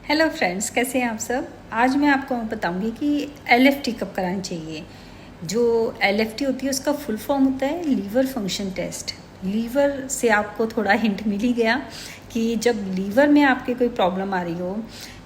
Hello friends, कैसे हैं आप सब। आज मैं आपको बताऊंगी कि एलएफटी कब करानी चाहिए। जो एलएफटी होती है उसका फुल फॉर्म होता है लीवर फंक्शन टेस्ट। लीवर से आपको थोड़ा हिंट मिल ही गया कि जब लीवर में आपके कोई प्रॉब्लम आ रही हो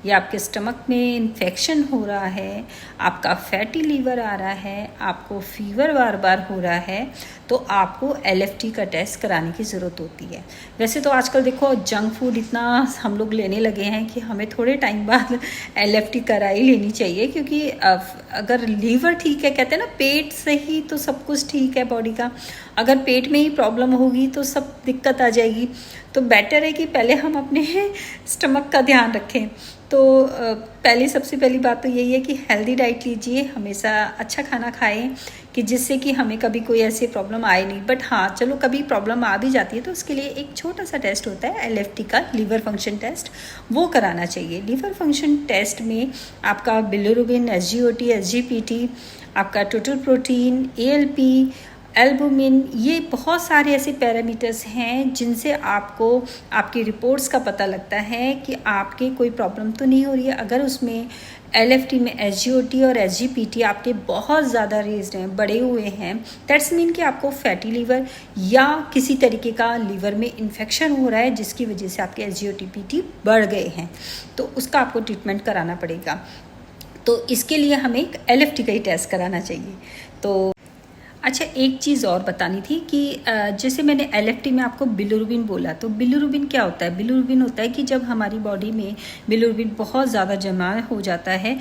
या आपके स्टमक में इन्फेक्शन हो रहा है, आपका फैटी लीवर आ रहा है, आपको फीवर बार बार हो रहा है, तो आपको एलएफटी का टेस्ट कराने की ज़रूरत होती है। वैसे तो आजकल देखो जंक फूड इतना हम लोग लेने लगे हैं कि हमें थोड़े टाइम बाद एलएफटी करा ही लेनी चाहिए, क्योंकि अगर लीवर ठीक है, कहते हैं ना पेट से ही तो सब कुछ ठीक है बॉडी का। अगर पेट में ही प्रॉब्लम होगी तो सब दिक्कत आ जाएगी। तो बेटर है कि पहले हम अपने स्टमक का ध्यान रखें। तो सबसे पहली बात तो यही है कि हेल्दी डाइट लीजिए, हमेशा अच्छा खाना खाएं कि जिससे कि हमें कभी कोई ऐसी प्रॉब्लम आए नहीं। बट हाँ, चलो कभी प्रॉब्लम आ भी जाती है तो उसके लिए एक छोटा सा टेस्ट होता है एलएफटी का, लीवर फंक्शन टेस्ट, वो कराना चाहिए। लीवर फंक्शन टेस्ट में आपका बिलिरुबिन, एसजीओटी, एसजीपीटी, आपका टोटल प्रोटीन, एएलपी, एल्बुमिन, ये बहुत सारे ऐसे पैरामीटर्स हैं जिनसे आपको आपकी रिपोर्ट्स का पता लगता है कि आपके कोई प्रॉब्लम तो नहीं हो रही है। अगर उसमें एलएफटी में एसजीओटी और एसजीपीटी आपके बहुत ज़्यादा रेज्ड हैं, बड़े हुए हैं, दैट्स मीन कि आपको फैटी लीवर या किसी तरीके का लीवर में इन्फेक्शन हो रहा है जिसकी वजह से आपके एसजीओटी पीटी बढ़ गए हैं, तो उसका आपको ट्रीटमेंट कराना पड़ेगा। तो इसके लिए हमें एक एलएफटी का ही टेस्ट कराना चाहिए। तो अच्छा, एक चीज़ और बतानी थी कि जैसे मैंने एलएफटी में आपको बिलिरुबिन बोला, तो बिलिरुबिन क्या होता है। बिलिरुबिन होता है कि जब हमारी बॉडी में बिलिरुबिन बहुत ज़्यादा जमा हो जाता है,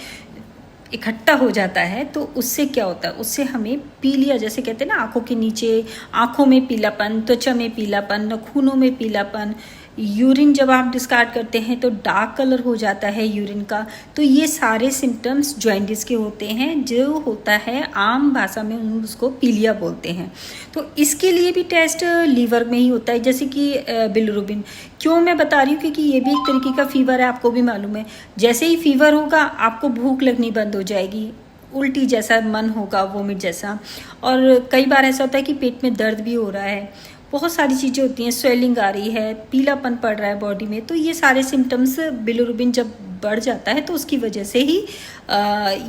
इकट्ठा हो जाता है, तो उससे क्या होता है, उससे हमें पीलिया, जैसे कहते हैं ना आँखों के नीचे, आँखों में पीलापन, त्वचा में पीलापन, नाखूनों में पीलापन, यूरिन जब आप डिस्कार्ड करते हैं तो डार्क कलर हो जाता है यूरिन का। तो ये सारे सिम्टम्स जॉइंडिस के होते हैं, जो होता है आम भाषा में उसको पीलिया बोलते हैं। तो इसके लिए भी टेस्ट लीवर में ही होता है, जैसे कि बिलिरुबिन। क्यों मैं बता रही हूँ, क्योंकि ये भी एक तरीके का फीवर है, आपको भी मालूम है। जैसे ही फीवर होगा आपको भूख लगनी बंद हो जाएगी, उल्टी जैसा मन होगा, वोमिट जैसा, और कई बार ऐसा होता है कि पेट में दर्द भी हो रहा है, बहुत सारी चीज़ें होती हैं, स्वेलिंग आ रही है, पीलापन पड़ रहा है बॉडी में। तो ये सारे सिम्टम्स बिलिरुबिन जब बढ़ जाता है तो उसकी वजह से ही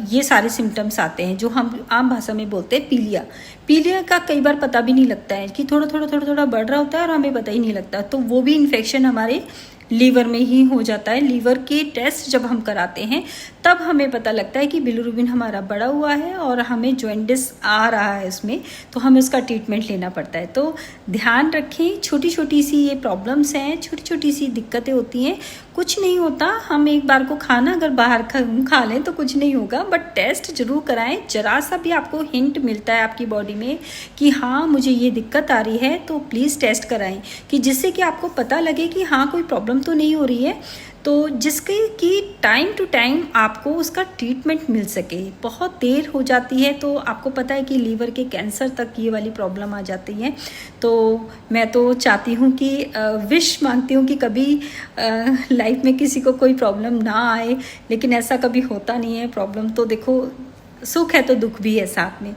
ये सारे सिम्टम्स आते हैं, जो हम आम भाषा में बोलते हैं पीलिया। पीलिया का कई बार पता भी नहीं लगता है कि थोड़ा थोड़ा बढ़ रहा होता है और हमें पता ही नहीं लगता। तो वो भी इन्फेक्शन हमारे लीवर में ही हो जाता है। लीवर के टेस्ट जब हम कराते हैं तब हमें पता लगता है कि बिलिरुबिन हमारा बढ़ा हुआ है और हमें जॉइंडिस आ रहा है इसमें, तो हमें उसका ट्रीटमेंट लेना पड़ता है। तो ध्यान रखें, छोटी छोटी सी ये प्रॉब्लम्स हैं, छोटी छोटी सी दिक्कतें होती हैं, कुछ नहीं होता। हम एक बार को खाना अगर बाहर खा लें तो कुछ नहीं होगा, बट टेस्ट जरूर कराएं। जरा सा भी आपको हिंट मिलता है आपकी बॉडी में कि हाँ मुझे ये दिक्कत आ रही है, तो प्लीज़ टेस्ट कराएं, कि जिससे कि आपको पता लगे कि हाँ कोई प्रॉब्लम तो नहीं हो रही है, तो जिसके कि टाइम टू टाइम आपको उसका ट्रीटमेंट मिल सके। बहुत देर हो जाती है तो आपको पता है कि लीवर के कैंसर तक ये वाली प्रॉब्लम आ जाती है। तो मैं तो चाहती हूँ कि विश मांगती हूँ कि कभी लाइफ में किसी को कोई प्रॉब्लम ना आए, लेकिन ऐसा कभी होता नहीं है। प्रॉब्लम तो देखो, सुख है तो दुख भी है साथ में।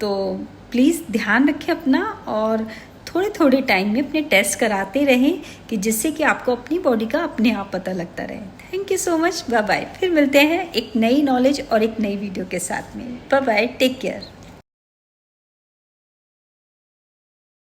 तो प्लीज़ ध्यान रखें अपना, और थोड़े थोड़े टाइम में अपने टेस्ट कराते रहें, कि जिससे कि आपको अपनी बॉडी का अपने आप पता लगता रहे। Thank you so much, bye bye. फिर मिलते हैं एक नई नॉलेज और एक नई वीडियो के साथ में। Bye bye, take care.